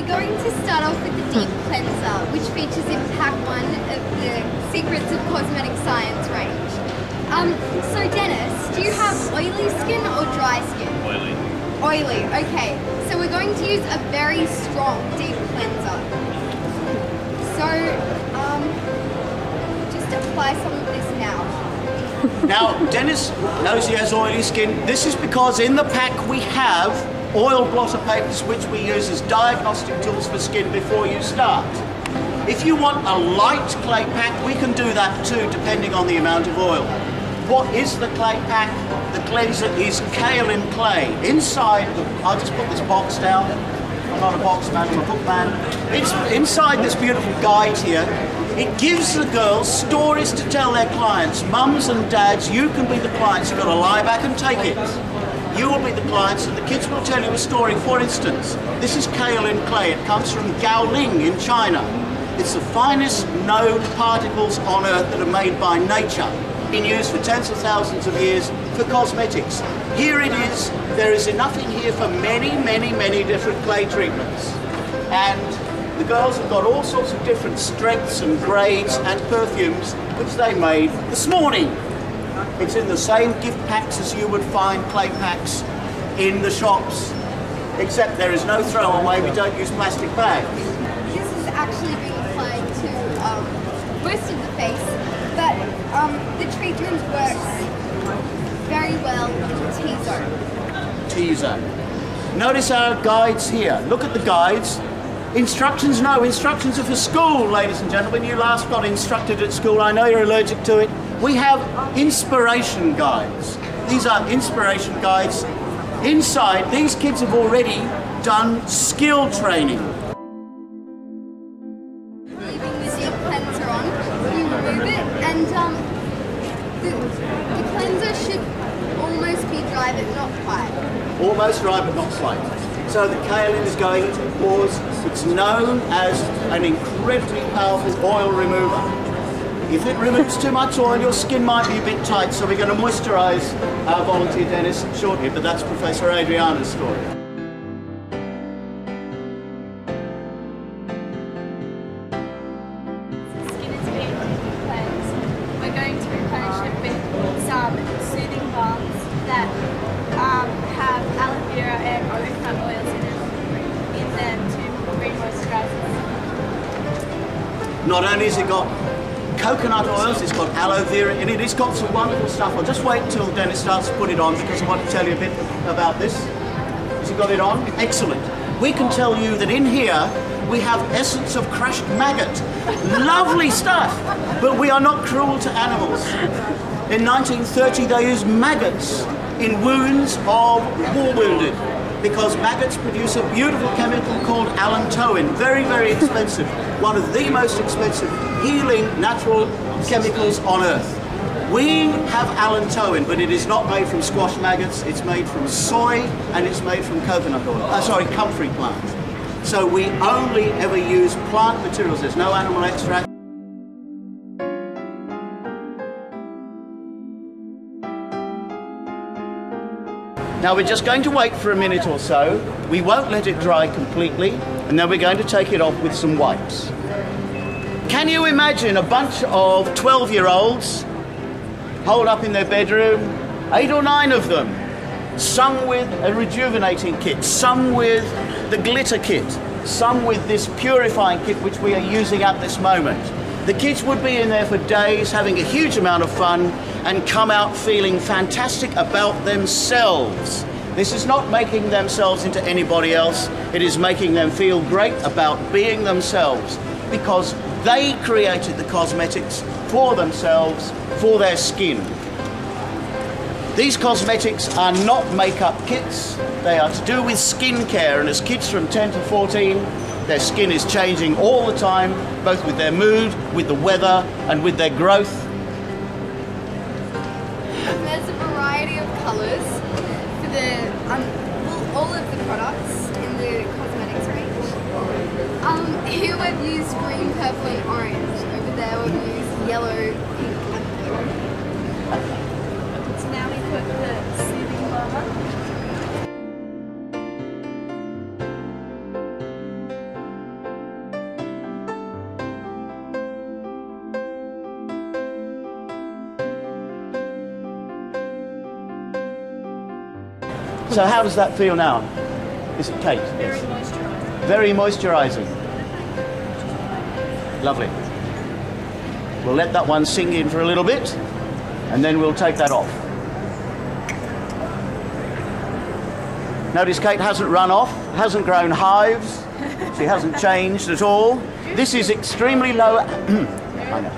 we're going to start off with the Deep Cleanser, which features in pack 1 of the Secrets of Cosmetic Science range. So Dennis, do you have oily skin or dry skin? Oily. Oily, okay. So we're going to use a very strong Deep Cleanser. So, just apply some of this now. Now, Dennis knows he has oily skin. This is because in the pack we have oil blotter papers which we use as diagnostic tools for skin before you start. If you want a light clay pack, we can do that too, depending on the amount of oil. What is the clay pack? The cleanser is kaolin clay. Inside, I'll just put this box down. I'm not a box man, I'm a book man. It's inside this beautiful guide here. It gives the girls stories to tell their clients. Mums and dads, you can be the clients. You've got to lie back and take it. You will be the clients and the kids will tell you a story. For instance, this is kaolin clay. It comes from Gaoling in China. It's the finest known particles on Earth that are made by nature. Been used for tens of thousands of years for cosmetics. Here it is. There is enough in here for many, many, many different clay treatments. And the girls have got all sorts of different strengths and grades and perfumes which they made this morning. It's in the same gift packs as you would find clay packs in the shops, except there is no throwaway. We don't use plastic bags. This is actually being applied to most of the face, but the treatment works very well in the T-zone. T-zone. Notice our guides here. Look at the guides. Instructions, no. Instructions are for school, ladies and gentlemen. You last got instructed at school. I know you're allergic to it. We have inspiration guides. These are inspiration guides. Inside, these kids have already done skill training. Leaving the deep cleanser on, you remove it, and the cleanser should almost be dry but not quite. Almost dry but not quite. So the kaolin is going into the pores. It's known as an incredibly powerful oil remover. If it removes too much oil, your skin might be a bit tight, so we're going to moisturise our volunteer Dennis shortly, but that's Professor Adriana's story. Skin is being cleansed. We're going to replenish it with some soothing balms that have aloe vera and coconut oils in them to re-moisturise it. Not only has it got coconut oils, it's got aloe vera in it, it's got some wonderful stuff. I'll just wait until Dennis starts to put it on because I want to tell you a bit about this. Has he got it on? Excellent. We can tell you that in here we have essence of crushed maggot. Lovely stuff, but we are not cruel to animals. In 1930 they used maggots in wounds of war wounded because maggots produce a beautiful chemical called allantoin, very, very expensive. One of the most expensive healing natural chemicals on Earth. We have allantoin, but it is not made from squash maggots. It's made from soy and it's made from coconut oil. Comfrey plant. So we only ever use plant materials. There's no animal extract. Now we're just going to wait for a minute or so. We won't let it dry completely, and then we're going to take it off with some wipes. Can you imagine a bunch of 12-year-olds holed up in their bedroom, 8 or 9 of them, some with a rejuvenating kit, some with the glitter kit, some with this purifying kit which we are using at this moment. The kids would be in there for days having a huge amount of fun and come out feeling fantastic about themselves. This is not making themselves into anybody else, it is making them feel great about being themselves because they created the cosmetics for themselves, for their skin. These cosmetics are not makeup kits, they are to do with skincare, and as kids from 10 to 14, their skin is changing all the time, both with their mood, with the weather, and with their growth. There's a variety of colours for all of the products in the cosmetics range. Here we've used green, purple and orange. Over there we've used yellow, pink and blue. So now we put the soothing balm on. So how does that feel now? Is it Kate? Very Yes. moisturising. Very moisturising. Lovely. We'll let that one sink in for a little bit, and then we'll take that off. Notice Kate hasn't run off, hasn't grown hives, she hasn't changed at all. This is extremely low. I know.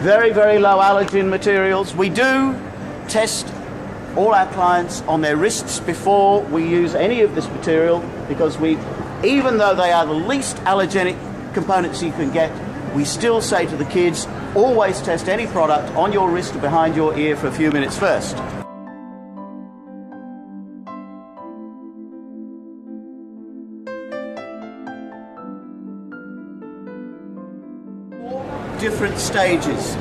Very, very low allergen materials. We do test all our clients on their wrists before we use any of this material, because even though they are the least allergenic components you can get, we still say to the kids, always test any product on your wrist or behind your ear for a few minutes first. Different stages.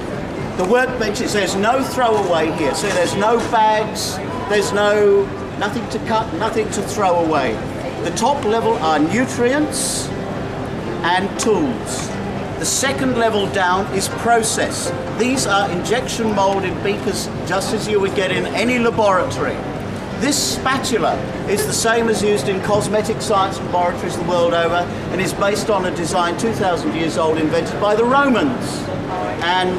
The workbenches, there's no throwaway here. So there's no bags, there's nothing to cut, nothing to throw away. The top level are nutrients and tools. The second level down is process. These are injection molded beakers, just as you would get in any laboratory. This spatula is the same as used in cosmetic science laboratories the world over, and is based on a design 2,000 years old invented by the Romans. And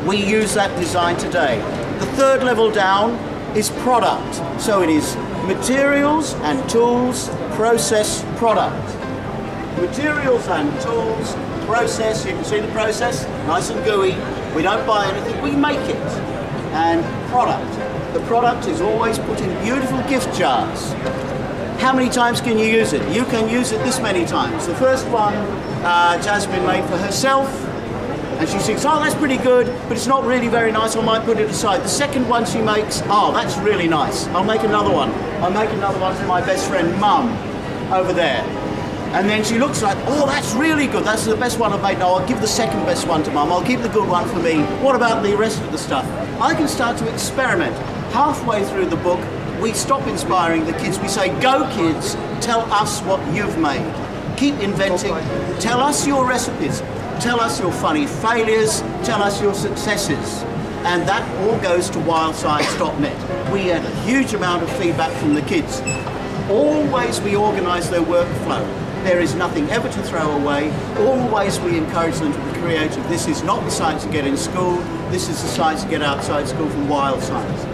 we use that design today. The third level down is product. So it is materials and tools, process, product. Materials and tools, process, you can see the process, nice and gooey. We don't buy anything, we make it. And product. The product is always put in beautiful gift jars. How many times can you use it? You can use it this many times. The first one Jasmine made for herself, and she thinks, oh, that's pretty good, but it's not really very nice, I might put it aside. The second one she makes, oh, that's really nice, I'll make another one. I'll make another one for my best friend Mum over there. And then she looks like, oh, that's really good, that's the best one I've made. No, I'll give the second best one to Mum, I'll keep the good one for me. What about the rest of the stuff? I can start to experiment. Halfway through the book, we stop inspiring the kids. We say, go kids, tell us what you've made. Keep inventing, tell us your recipes, tell us your funny failures, tell us your successes. And that all goes to wildscience.net. We get a huge amount of feedback from the kids. Always we organise their workflow. There is nothing ever to throw away. Always we encourage them to be creative. This is not the science you get in school. This is the science you get outside school from Wild Science.